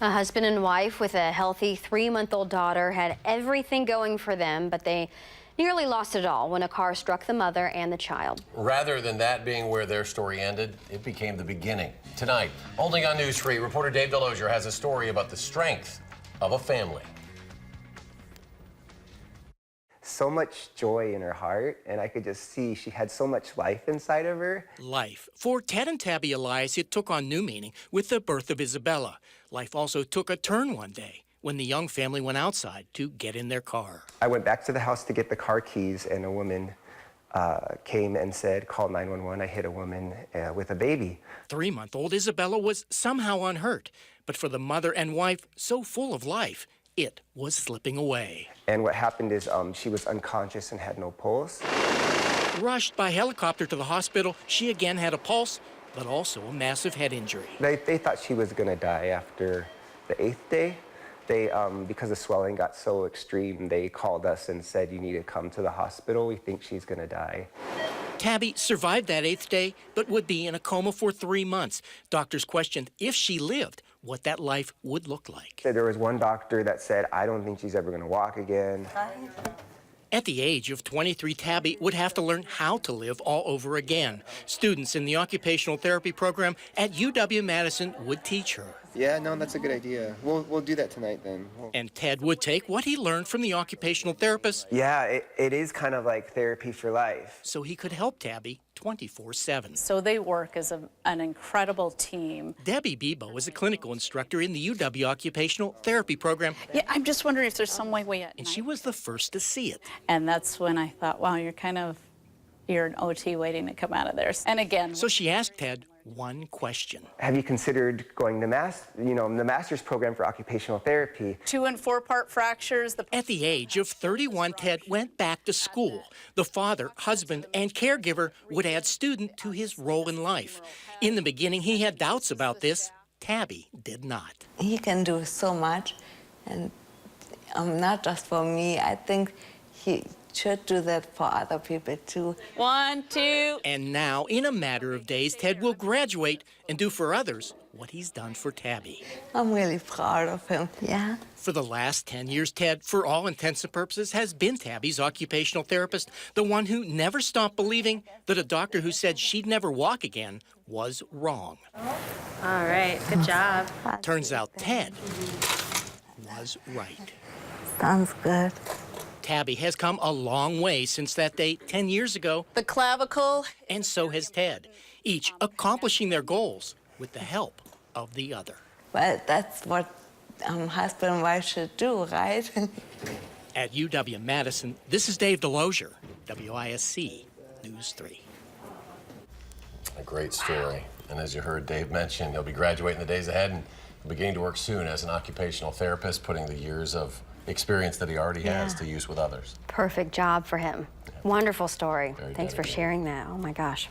A husband and wife with a healthy 3-month-old daughter had everything going for them, but they nearly lost it all when a car struck the mother and the child. Rather than that being where their story ended, it became the beginning. Tonight, only on News 3, reporter Dave Delosier has a story about the strength of a family. So much joy in her heart, and I could just see she had so much life inside of her. Life. For Ted and Tabea Elias, it took on new meaning with the birth of Isabella. Life also took a turn one day when the young family went outside to get in their car. I went back to the house to get the car keys, and a woman came and said, call 911. I hit a woman with a baby. 3-month-old Isabella was somehow unhurt, but for the mother and wife so full of life, it was slipping away. And what happened is she was unconscious and had no pulse. Rushed by helicopter to the hospital, she again had a pulse, but also a massive head injury. They thought she was going to die after the 8th day. Because the swelling got so extreme, they called us and said, you need to come to the hospital. We think she's going to die. Tabby survived that 8th day, but would be in a coma for 3 months. Doctors questioned if she lived, what that life would look like. There was one doctor that said, I don't think she's ever going to walk again. At the age of 23, Tabby would have to learn how to live all over again. Students in the occupational therapy program at UW-Madison would teach her. Yeah, no, that's a good idea. We'll do that tonight then. And Ted would take what he learned from the occupational therapist. Yeah, it is kind of like therapy for life. So he could help Tabby 24/7. So they work as an incredible team. Debbie Bebo is a clinical instructor in the UW occupational therapy program. Yeah, I'm just wondering if there's some way at And night. she was the first to see it. And that's when I thought, wow, you're an OT waiting to come out of there. And again, So she asked Ted one question. Have you considered going to the master's program for occupational therapy? 2- and 4-part fractures. At the age of 31, Ted went back to school. The father, husband, and caregiver would add student to his role in life. In the beginning, he had doubts about this. Tabby did not. He can do so much, and not just for me. I think he should do that for other people too. 1, 2. And now, in a matter of days, Ted will graduate and do for others what he's done for Tabby. I'm really proud of him. Yeah. For the last 10 years, Ted, for all intents and purposes, has been Tabby's occupational therapist, the one who never stopped believing that a doctor who said she'd never walk again was wrong. All right, good job. Turns out Ted was right. Sounds good. Tabby has come a long way since that day 10 years ago, The clavicle. and so has Ted, each accomplishing their goals with the help of the other. Well, that's what husband and wife should do, right? At UW-Madison, this is Dave Delosier, WISC News 3. A great story. And as you heard Dave mention, he'll be graduating the days ahead and beginning to work soon as an occupational therapist, putting the years of experience that he already has to use with others. Perfect job for him. Wonderful story. Very Thanks for dedicated. sharing that. Oh my gosh.